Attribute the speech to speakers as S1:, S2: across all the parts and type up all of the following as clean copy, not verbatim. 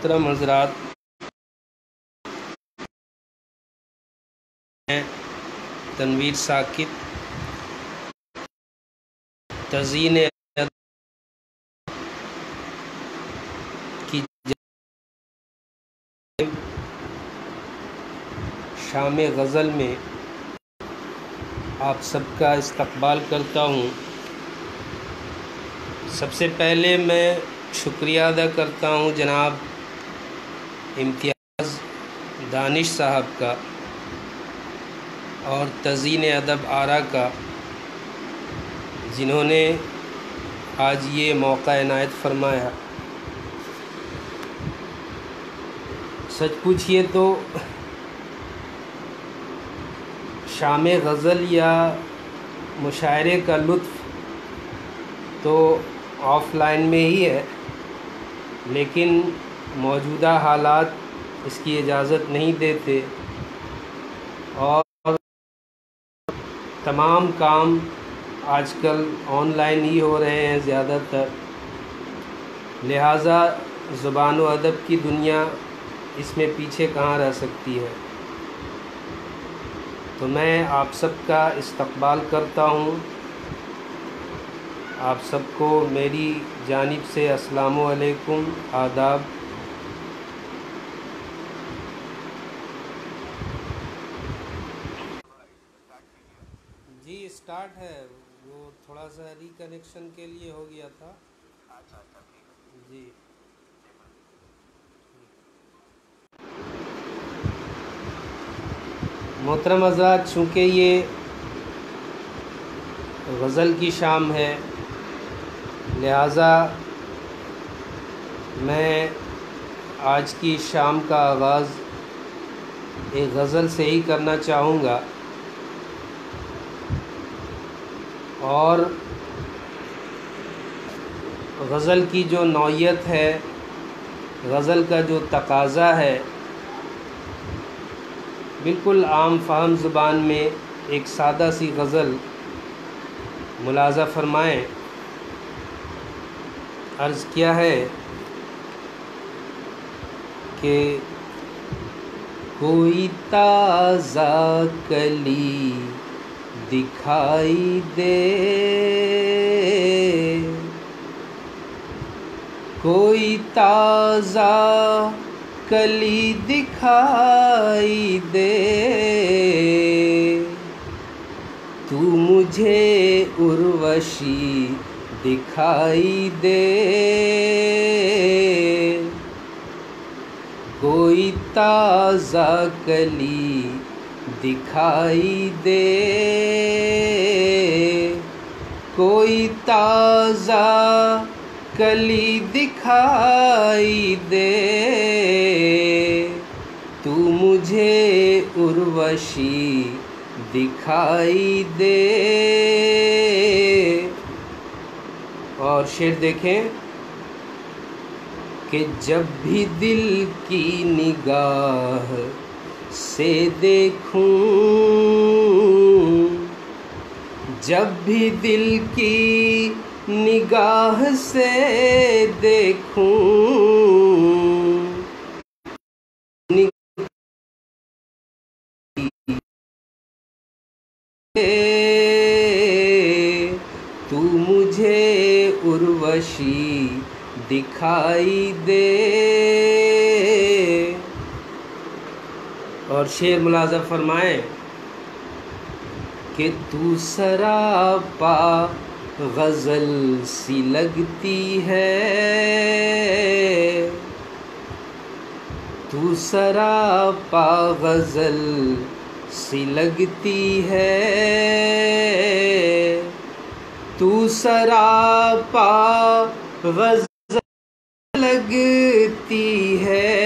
S1: محترم حضرات، تنویر ساکت تزئین کی شام غزل میں آپ سب کا استقبال کرتا ہوں۔ سب سے پہلے میں شکریہ ادا کرتا ہوں جناب امتیاز دانش صاحب کا اور تزئین ادب آرا کا، جنہوں نے آج یہ موقع عنایت فرمایا۔ سچ پوچھئے تو شام غزل یا مشاعرے کا لطف تو آف لائن میں ہی ہے، لیکن موجودہ حالات اس کی اجازت نہیں دیتے اور تمام کام آج کل آن لائن ہی ہو رہے ہیں زیادہ تر، لہٰذا زبان و ادب کی دنیا اس میں پیچھے کہاں رہ سکتی ہے۔ تو میں آپ سب کا استقبال کرتا ہوں۔ آپ سب کو میری جانب سے السلام علیکم، آداب۔ جی اسٹارٹ ہے، وہ تھوڑا سا ری کنیکشن کے لیے ہو گیا تھا۔ جی محترم حضرات، چونکہ یہ غزل کی شام ہے، لہٰذا میں آج کی شام کا آغاز ایک غزل سے ہی کرنا چاہوں گا، اور غزل کی جو نوعیت ہے، غزل کا جو تقاضا ہے، بالکل عام فہم زبان میں ایک سادہ سی غزل ملاحظہ فرمائیں۔ عرض کیا ہے کہ کوئی تازہ کلی دکھائی دے، کوئی تازہ کلی دکھائی دے، تو مجھے اروشی دکھائی دے، کوئی تازہ کلی دکھائی دے، کوئی تازہ کلی دکھائی دے، تو مجھے اروشی دکھائی دے۔ اور شعر دیکھیں کہ جب بھی دل کی نگاہ سے دیکھوں، جب بھی دل کی نگاہ سے دیکھوں، تو مجھے اروشی دکھائی دے۔ اور شعر ملاحظہ فرمائیں کہ تو سراپا غزل سی لگتی ہے، تو سراپا غزل سی لگتی ہے، تو سراپا غزل لگتی ہے،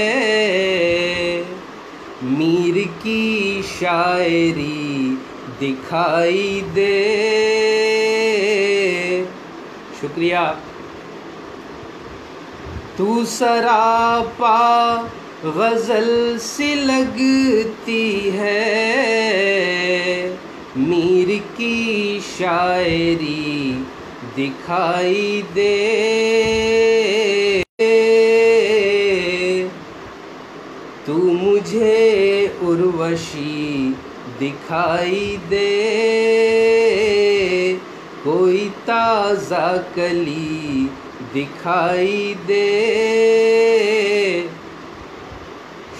S1: میر کی شاعری دکھائی دے۔ شکریہ۔ تو سراپا غزل سی لگتی ہے، میر کی شاعری دکھائی دے، مجھے اروشی دکھائی دے، کوئی تازہ کلی دکھائی دے۔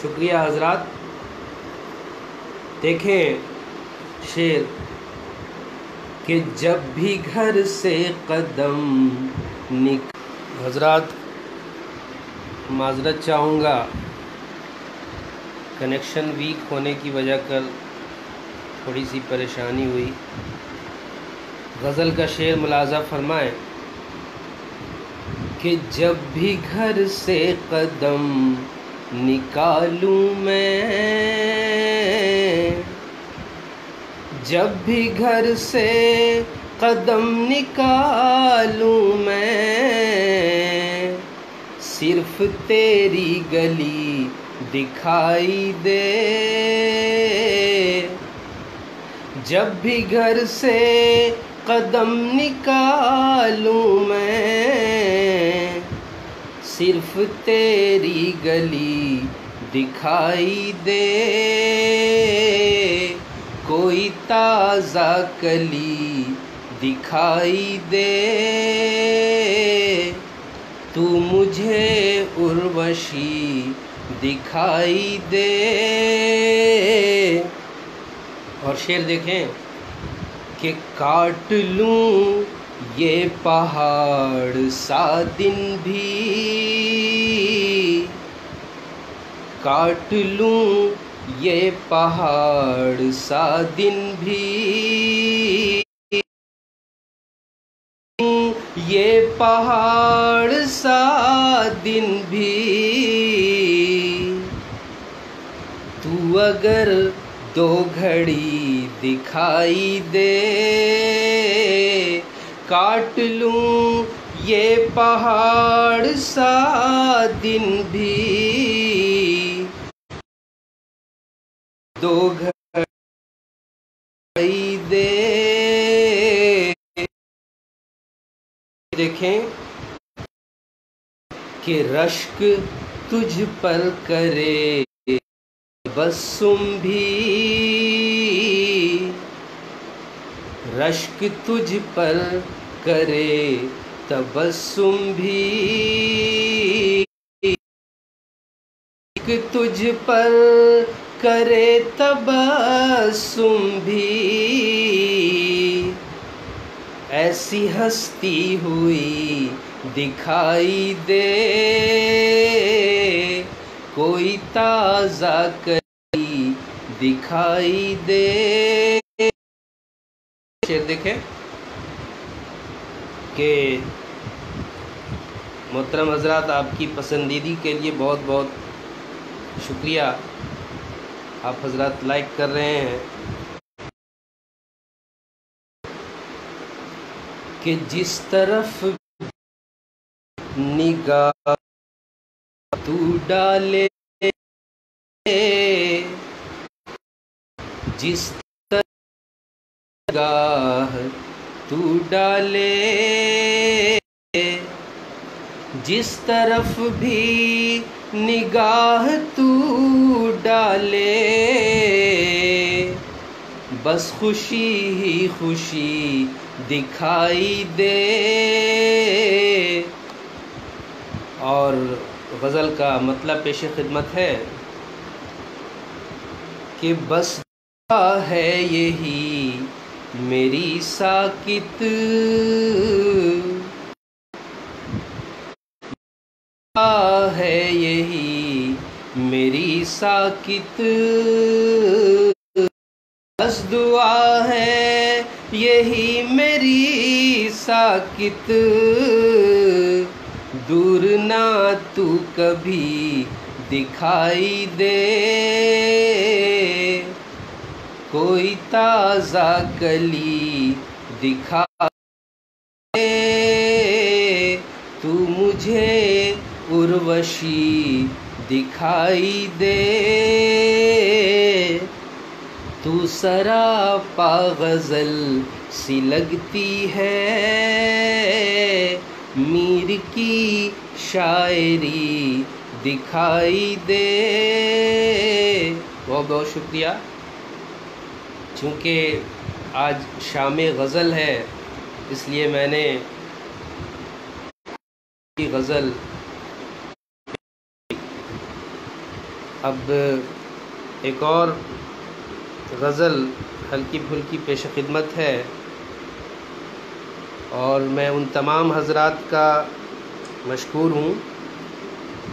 S1: شکریہ حضرات۔ دیکھیں شعر کہ جب بھی گھر سے قدم حضرات معذرت چاہوں گا، کنیکشن ویک ہونے کی وجہ کر تھوڑی سی پریشانی ہوئی۔ غزل کا شعر ملاحظہ فرمائیں کہ جب بھی گھر سے قدم نکالوں میں، جب بھی گھر سے قدم نکالوں میں، صرف تیری گلی دکھائی دے۔ جب بھی گھر سے قدم نکالوں میں، صرف تیری گلی دکھائی دے، کوئی تازہ کلی دکھائی دے۔ تو مجھے اروشی دکھائی دے۔ اور شعر دیکھیں کہ کاٹ لوں یہ پہاڑ سا دن بھی، کاٹ لوں یہ پہاڑ سا دن بھی، یہ پہاڑ سا دن بھی، تو اگر دو گھڑی دکھائی دے۔ کاٹ لوں یہ پہاڑ سا دن بھی، دو گھڑی دے۔ دیکھیں کہ رشک تجھ پر کرے تبسم بھی، رشک تجھ پر کرے تبسم بھی، رشک تجھ پر کرے تبسم بھی، ایسی ہستی ہوئی دکھائی دے، کوئی تازہ کلی دکھائی دے۔ شعر دیکھیں کہ محترم حضرات آپ کی پسندیدگی کے لیے بہت بہت شکریہ۔ آپ حضرات لائک کر رہے ہیں کہ جس طرف نگاہ تو ڈالے، جس طرف نگاہ تو ڈالے، جس طرف بھی نگاہ تو ڈالے، بس خوشی ہی خوشی دکھائی دے۔ اور غزل کا مطلب پیش خدمت ہے کہ بس دعا ہے یہی میری ساکت، دعا ہے یہی میری ساکت، بس دعا ہے یہی میری ساکت، دور نہ تو کبھی دکھائی دے، کوئی تازہ کلی دکھا دے، تو مجھے اروشی دکھائی دے، تو سراپا غزل سی لگتی ہے، میر کی شاعری دکھائی دے. بہت بہت شکریہ. چونکہ آج شام غزل ہے اس لیے میں نے غزل اب ایک اور غزل ہلکی پھلکی پیش خدمت ہے، اور میں ان تمام حضرات کا مشکور ہوں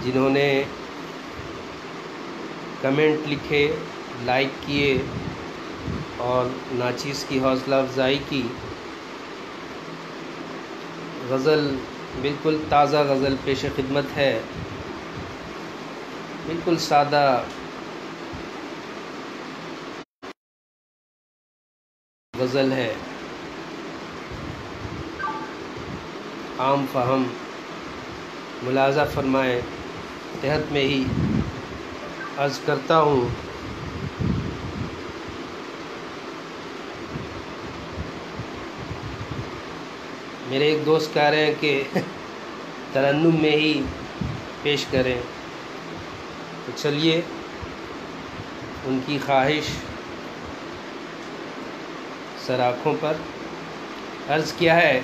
S1: جنہوں نے کمنٹ لکھے، لائک کیے اور ناچیز کی حوصلہ افزائی کی. غزل بالکل تازہ غزل پیش خدمت ہے، بالکل سادہ غزل ہے، عام فہم. ملاحظہ فرمائیں، تحت میں ہی عرض کرتا ہوں میرے ایک دوست کہہ رہے ہیں کہ ترنم میں ہی پیش کریں، تو چلیے ان کی خواہش سر آنکھوں پر. عرض کیا ہے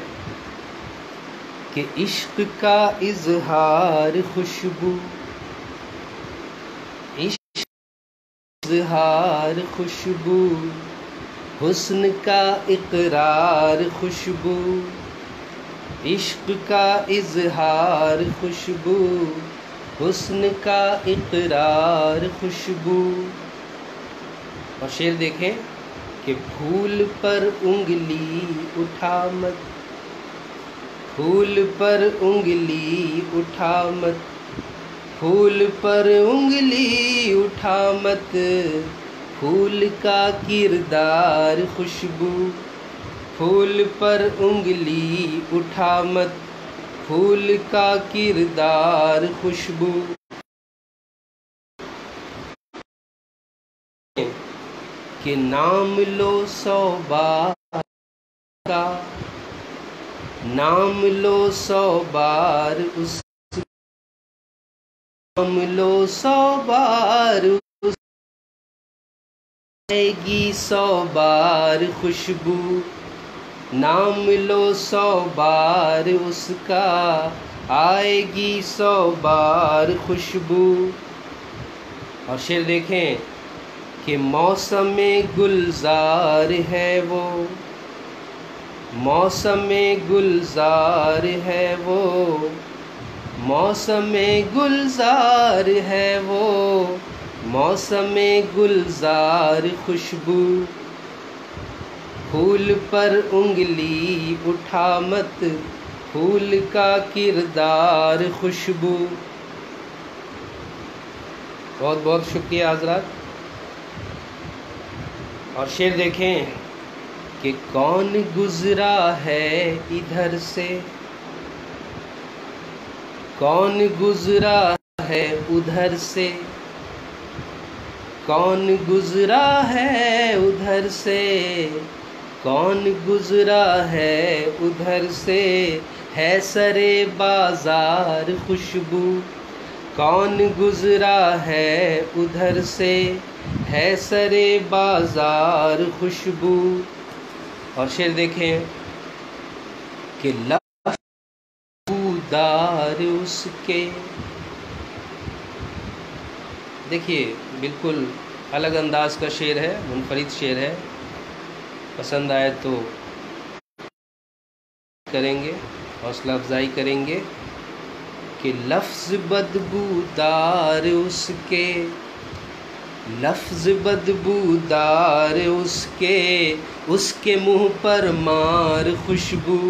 S1: کہ عشق کا اظہار خوشبو، عشق اظہار خوشبو، حسن کا اقرار خوشبو، عشق کا اظہار خوشبو، حسن کا اقرار خوشبو. اور شعر دیکھیں کہ پھول پر انگلی اٹھا مت، پھول پر انگلی اٹھا مت، پھول پر انگلی اٹھا مت، پھول کا کردار خوشبو، پھول پر انگلی اٹھا مت، پھول کا کردار خوشبو. کہ نام لو 100 بار کا، نام لو 100 بار اس، نام لو 100 بار اس، آئے گی 100 بار خوشبو. نام لو 100 بار اس کا، آئے گی 100 بار خوشبو. اور شعر دیکھیں کہ موسم گلزار ہے وہ، موسم گلزار ہے وہ، موسم گلزار ہے وہ، موسم گلزار خوشبو. پھول پر انگلی اٹھا مت، پھول کا کردار خوشبو. بہت بہت شکریہ حضرات. اور شعر دیکھیں کہ کون گزرا ہے ادھر سے، کون گزرا ہے ادھر سے، کون گزرا ہے ادھر سے، کون گزرا ہے ادھر سے، ہے سرے بازار خوشبو. کون گزرا ہے ادھر سے، ہے سرے بازار خوشبو. اور شعر دیکھیں کہ لبودار اس کے، دیکھیے بالکل الگ انداز کا شعر ہے، منفرد شعر ہے. پسند آئے تو کریں گے، حوصلہ افزائی کریں گے. کہ لفظ بدبودار اس کے، لفظ بدبودار اس کے منہ پر مار خوشبو.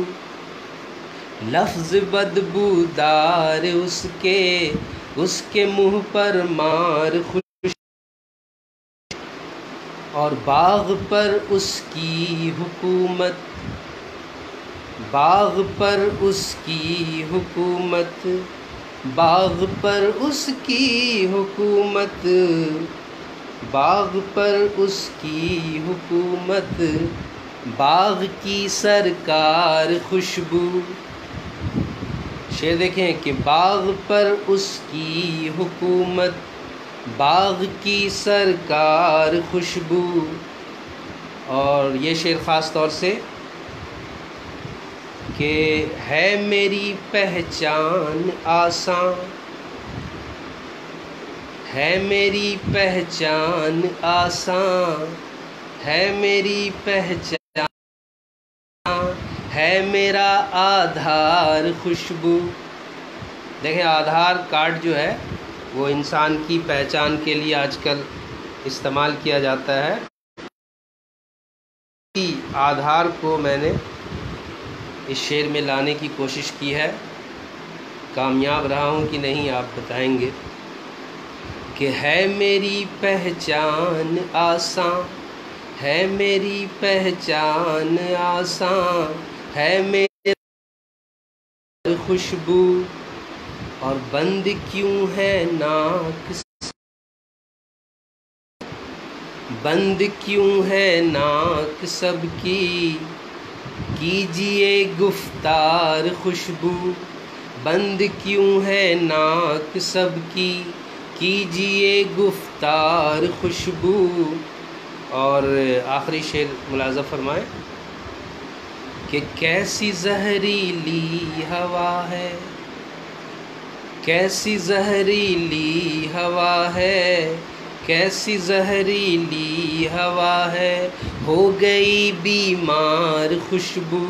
S1: لفظ بدبودار اس کے منہ پر مار خوشبو. اور باغ پر اس کی حکومت، باغ پر اس کی حکومت، باغ پر اس کی حکومت، باغ پر اس کی حکومت، باغ کی سرکار خوشبو. شعر دیکھیں کہ باغ پر اس کی حکومت، باغ کی سرکار خوشبو. اور یہ شعر خاص طور سے کہ ہے میری پہچان آساں، ہے میری پہچان آساں، ہے میری پہچان، ہے میرا آدھار خوشبو. دیکھیں آدھار کارڈ جو ہے وہ انسان کی پہچان کے لیے آج کل استعمال کیا جاتا ہے. آدھار کو میں نے اس شعر میں لانے کی کوشش کی ہے. کامیاب رہا ہوں کہ نہیں آپ بتائیں گے. کہ ہے میری پہچان آساں، ہے میری پہچان آساں، ہے میری خوشبو. اور بند کیوں ہے ناک، بند کیوں ہے ناک سب کی، کیجئے گفتار خوشبو. بند کیوں ہے ناک سب کی، کیجئے گفتار خوشبو. اور آخری شعر ملاحظہ فرمائیں کہ کیسی زہریلی ہوا ہے، کیسی زہریلی ہوا ہے، کیسی زہریلی ہوا ہے، ہو گئی بیمار خوشبو.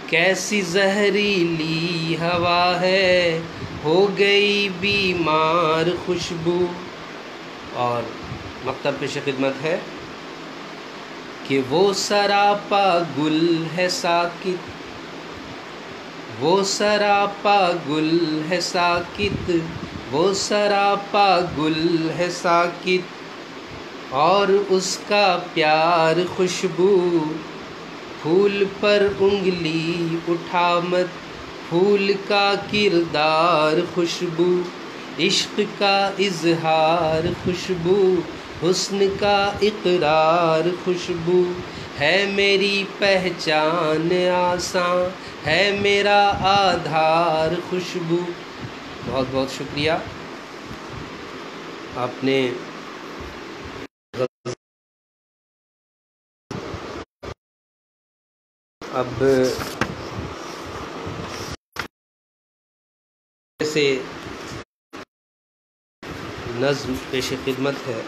S1: کیسی زہریلی ہوا ہے، ہو گئی بیمار خوشبو. اور مکتب پیش خدمت ہے کہ وہ سراپا گل ہے ساکت، وہ سراپا گل ہے ساکت، وہ سراپا گل ہے ساکت. اور اس کا پیار خوشبو. پھول پر انگلی اٹھا مت، پھول کا کردار خوشبو. عشق کا اظہار خوشبو، حسن کا اقرار خوشبو. ہے میری پہچان آساں، ہے میرا آدھار خوشبو. بہت بہت شکریہ. آپ نے اب سے نظم پیش خدمت ہے.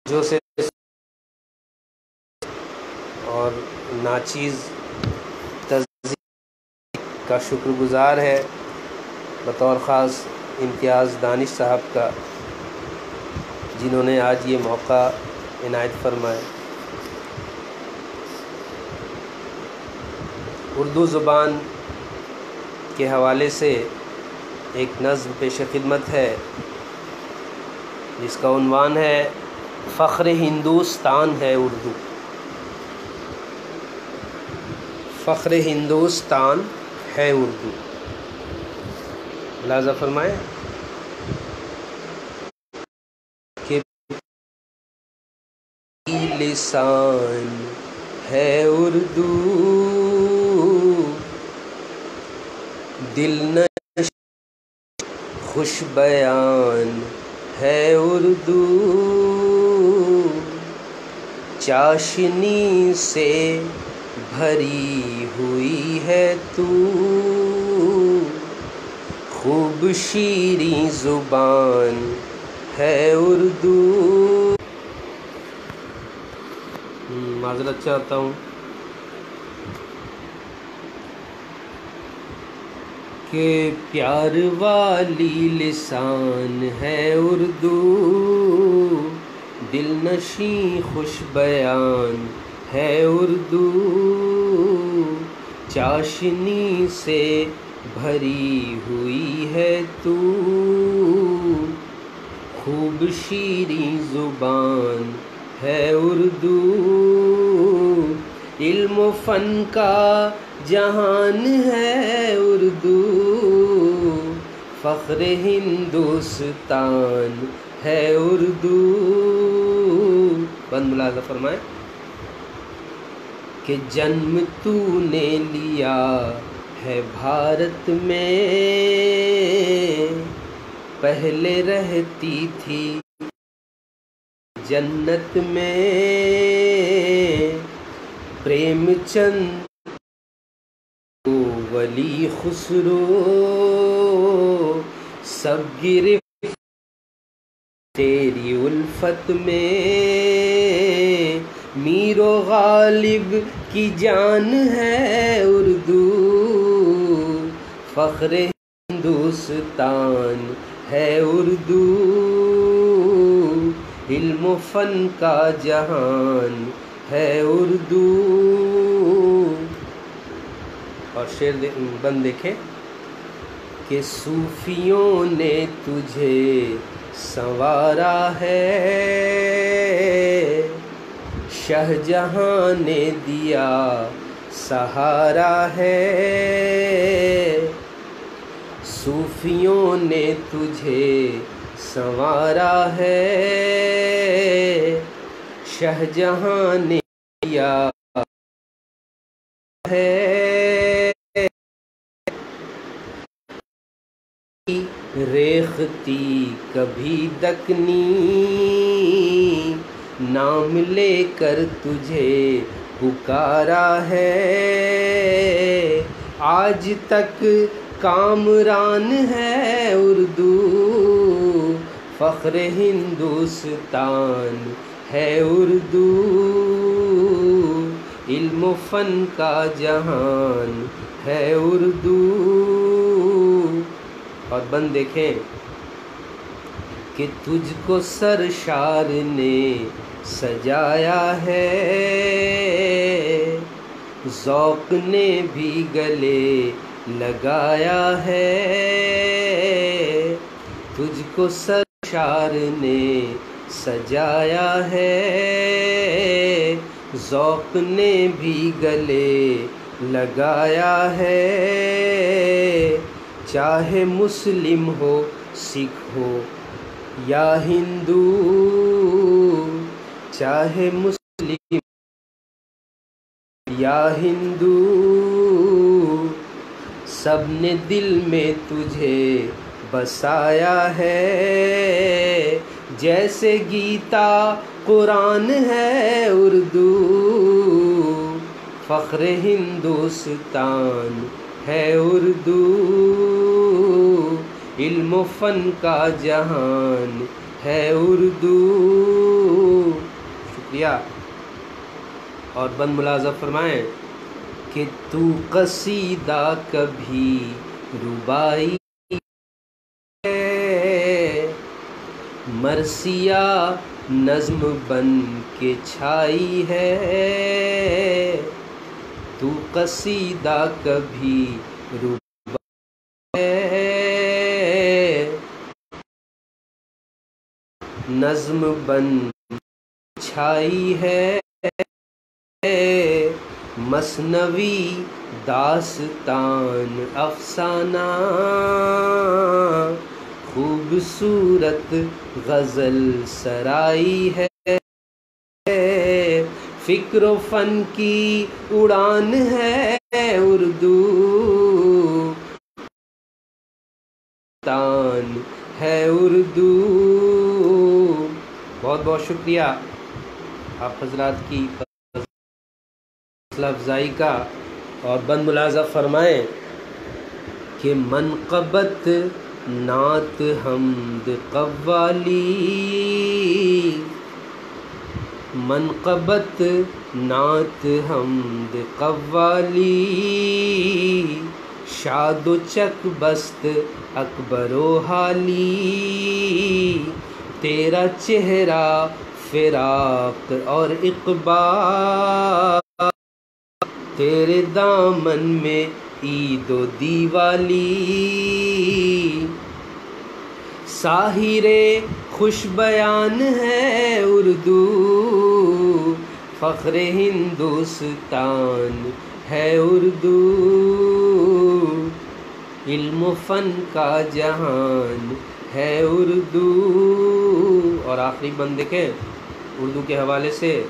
S1: جو سے اور ناچیز کا شکر گزار ہے، بطور خاص امتیاز دانش صاحب کا، جنہوں نے آج یہ موقع عنایت فرمائے. اردو زبان کے حوالے سے ایک نظم پیش خدمت ہے جس کا عنوان ہے فخر ہندوستان ہے اردو. فخر ہندوستان ہے اردو. ملاحظہ فرمائیں کہ لسان ہے اردو، دل نشیں خوش بیان ہے اردو. چاشنی سے بھری ہوئی ہے تو، خوب شیریں زبان ہے اردو. معذرت چاہتا ہوں کہ پیار والی لسان ہے اردو، دل نشیں خوش بیان ہے اردو. چاشنی سے بھری ہوئی ہے تو، خوب شیریں زبان ہے اردو. علم و فن کا جہان ہے اردو، فخر ہندوستان ہے اردو. بند ملاحظہ فرمائیں کہ جنم تو نے لیا ہے بھارت میں، پہلے رہتی تھی جنت میں، پریم چند ولی خسرو سب گرفت تیری الفت میں، میر و غالب کی جان ہے اردو، فخر ہندوستان ہے اردو، علم و فن کا جہان ہے اردو۔ اور شعر بند دیکھیں کہ صوفیوں نے تجھے سنوارا ہے، شاہ جہاں نے دیا سہارا ہے، صوفیوں نے تجھے سنوارا ہے، شاہ جہاں نے دیا ہے، ریختی کبھی دکنی نام لے کر تجھے پکارا ہے، آج تک کامران ہے اردو، فخر ہندوستان ہے اردو، علم و فن کا جہان ہے اردو۔ اور بند دیکھیں کہ تجھ کو سرشار نے سجایا ہے، ذوق نے بھی گلے لگایا ہے، تجھ کو سرشار نے سجایا ہے، ذوق نے بھی گلے لگایا ہے، چاہے مسلم ہو سکھ ہو یا ہندو، چاہے مسلم یا ہندو، سب نے دل میں تجھے بسایا ہے، جیسے گیتا قرآن ہے اردو، فخر ہندوستان ہے اردو، علم و فن کا جہان ہے اردو۔ شکریہ۔ اور بند ملاحظہ فرمائیں کہ تو قصیدہ کبھی ربائی ہے، مرثیہ نظم بن کے چھائی ہے، تو قصیدہ کبھی ربائی ہے، نظم بن چھائی ہے، مثنوی داستان افسانہ، خوبصورت غزل سرائی ہے، فکر و فن کی اڑان ہے اردو، تان ہے اردو۔ بہت بہت شکریہ آپ حضرات کی حوصلہ افزائی کا۔ اور بند ملاحظہ فرمائیں کہ منقبت نعت حمد قوالی، منقبت نعت حمد قوالی، شاد و چک بست اکبر و حالی، تیرا چہرہ فراق اور اقبال، تیرے دامن میں عید و دیوالی، ساحر خوش بیان ہے اردو، فخر ہندوستان ہے اردو، علم و فن کا جہان ہے اردو۔ اور آخری بند دیکھیں اردو کے حوالے سے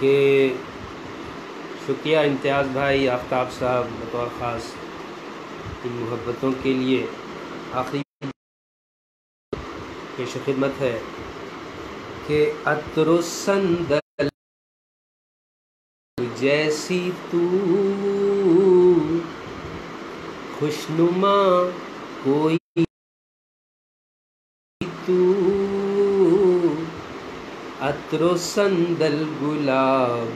S1: کہ شکریہ امتیاز بھائی، آفتاب صاحب بطور خاص ان محبتوں کے لیے۔ آخری پیش خدمت ہے کہ عطر و صندل جیسی تو خوشنما کوئی تو، عطر و صندل گلاب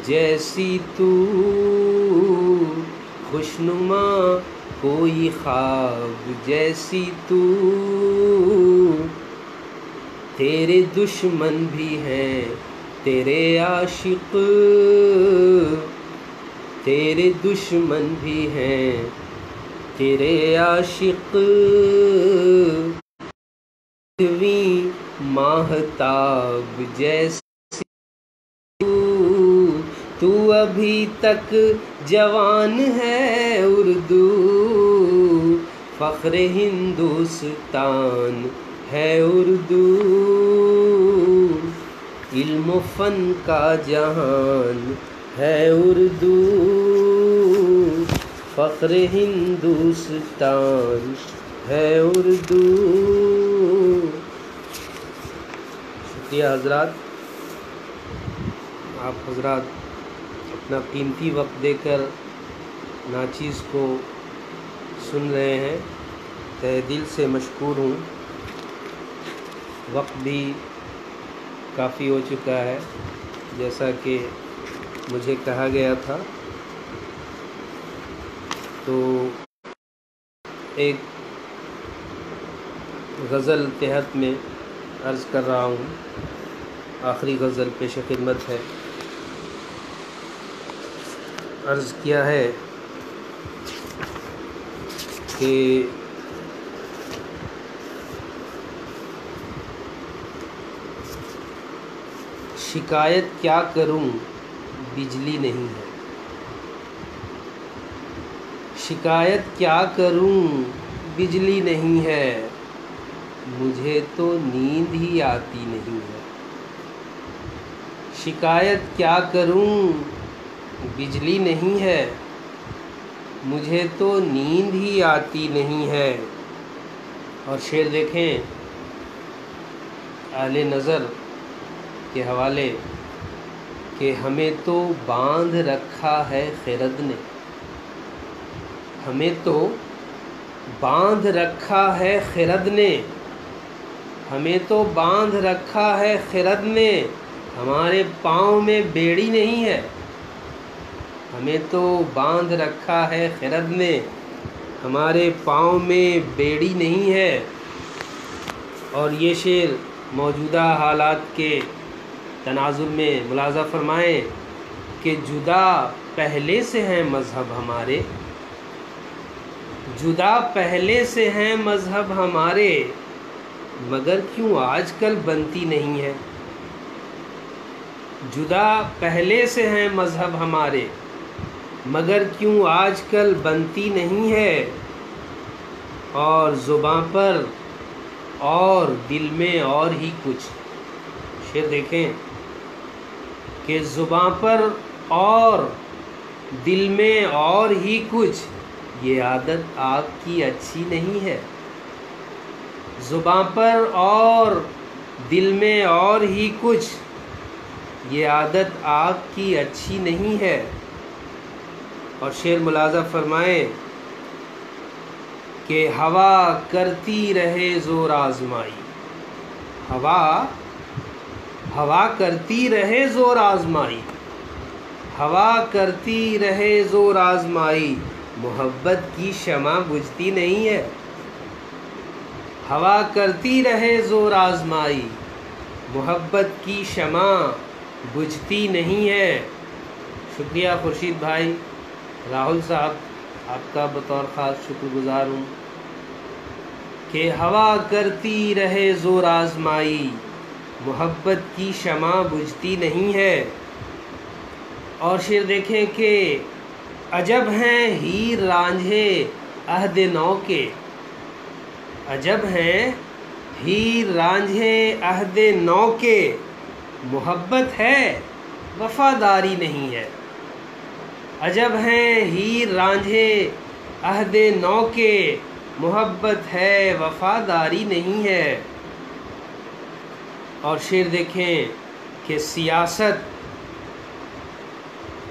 S1: جیسی تو خوشنما کوئی خواب جیسی تو، تیرے دشمن بھی ہیں تیرے عاشق، تیرے دشمن بھی ہیں تیرے عاشق، ماہتاب جیسی تو ابھی تک جوان ہے اردو، فخر ہندوستان ہے اردو، علم و فن کا جہان ہے اردو، فخر ہندوستان ہے اردو۔ شکریہ حضرات، آپ حضرات اپنا قیمتی وقت دے کر ناچیز کو سن رہے ہیں، تہ دل سے مشکور ہوں۔ وقت بھی کافی ہو چکا ہے جیسا کہ مجھے کہا گیا تھا، تو ایک غزل تحت میں عرض کر رہا ہوں، آخری غزل پیش خدمت ہے۔ عرض کیا ہے کہ شکایت کیا کروں بجلی نہیں ہے، شکایت کیا کروں بجلی نہیں ہے، مجھے تو نیند ہی آتی نہیں ہے، شکایت کیا کروں بجلی نہیں ہے، مجھے تو نیند ہی آتی نہیں ہے۔ اور شعر دیکھیں اہل نظر کے حوالے کہ ہمیں تو باندھ رکھا ہے خرد نے، ہمیں تو باندھ رکھا ہے خرد نے، ہمیں تو باندھ رکھا ہے خرد نے، ہمارے پاؤں میں بیڑی نہیں ہے، ہمیں تو باندھ رکھا ہے خرد نے، ہمارے پاؤں میں بیڑی نہیں ہے۔ اور یہ شعر موجودہ حالات کے تناظر میں ملاحظہ فرمائیں کہ جدا پہلے سے ہیں مذہب ہمارے، جدا پہلے سے ہیں مذہب ہمارے، مگر کیوں آج کل بنتی نہیں ہے، جدا پہلے سے ہیں مذہب ہمارے، مگر کیوں آج کل بنتی نہیں ہے، اور زباں پر اور دل میں اور ہی کچھ۔ شعر دیکھیں کہ زباں پر اور دل میں اور ہی کچھ، یہ عادت آگ کی اچھی نہیں ہے، زباں پر اور دل میں اور ہی کچھ، یہ عادت آگ کی اچھی نہیں ہے۔ اور شعر ملاحظہ فرمائیں کہ ہوا کرتی رہے زور آزمائی، ہوا کرتی رہے زور آزمائی، ہوا کرتی رہے زور آزمائی، محبت کی شمع بجھتی نہیں ہے، ہوا کرتی رہے زور آزمائی، محبت کی شمع بجھتی نہیں ہے۔ شکریہ خورشید بھائی، راہل صاحب آپ کا بطور خاص شکر گزار ہوں کہ ہوا کرتی رہے زور آزمائی، محبت کی شمع بجھتی نہیں ہے۔ اور شعر دیکھیں کہ عجب ہیں ہیر رانجھے عہد نو کے، عجب ہیں ہیر رانجھے عہد نو کے، محبت ہے وفاداری نہیں ہے۔ عجب ہیں ہیر رانجھے عہد نو کے، محبت ہے وفاداری نہیں ہے۔ اور شعر دیکھیں کہ سیاست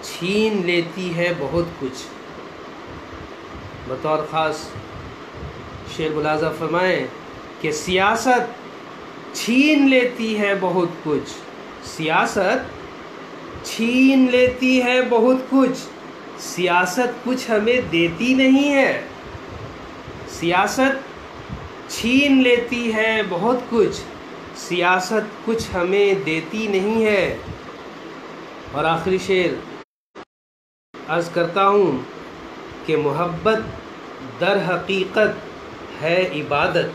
S1: چھین لیتی ہے بہت کچھ۔ بطور خاص شعر ملاحظہ فرمائیں کہ سیاست چھین لیتی ہے بہت کچھ، سیاست چھین لیتی ہے بہت کچھ، سیاست کچھ ہمیں دیتی نہیں ہے۔ سیاست چھین لیتی ہے بہت کچھ، سیاست کچھ ہمیں دیتی نہیں ہے۔ اور آخری شعر عرض کرتا ہوں کہ محبت در حقیقت ہے عبادت،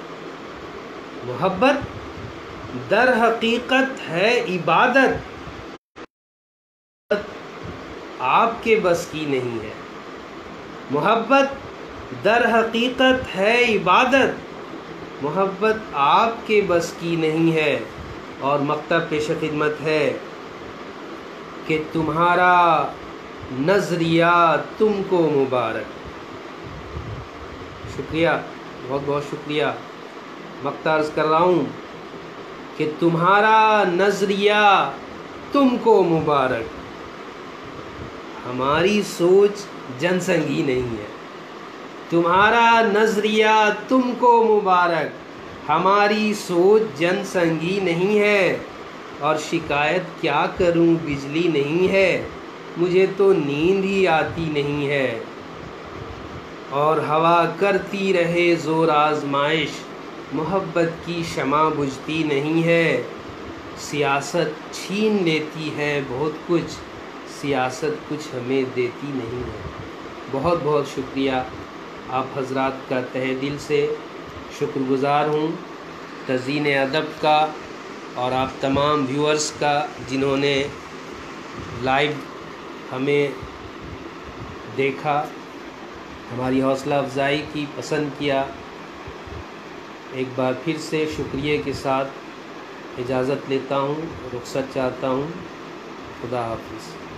S1: محبت در حقیقت ہے عبادت، آپ کے بس کی نہیں ہے۔ محبت در حقیقت ہے عبادت، محبت آپ کے بس کی نہیں ہے۔ اور مقطع پیش خدمت ہے کہ تمہارا نظریہ تم کو مبارک۔ شکریہ، بہت بہت شکریہ۔ مقطع عرض کر رہا ہوں کہ تمہارا نظریہ تم کو مبارک، ہماری سوچ جن سنگی نہیں ہے۔ تمہارا نظریہ تم کو مبارک، ہماری سوچ جن سنگی نہیں ہے۔ اور شکایت کیا کروں بجلی نہیں ہے، مجھے تو نیند ہی آتی نہیں ہے۔ اور ہوا کرتی رہے زور آزمائش، محبت کی شمع بجھتی نہیں ہے۔ سیاست چھین لیتی ہے بہت کچھ، سیاست کچھ ہمیں دیتی نہیں ہے۔ بہت بہت شکریہ، آپ حضرات کا تہہ دل سے شکر گزار ہوں، تزئین ادب کا اور آپ تمام ویورز کا جنہوں نے لائیو ہمیں دیکھا، ہماری حوصلہ افزائی کی، پسند کیا۔ ایک بار پھر سے شکریہ کے ساتھ اجازت لیتا ہوں، رخصت چاہتا ہوں۔ خدا حافظ۔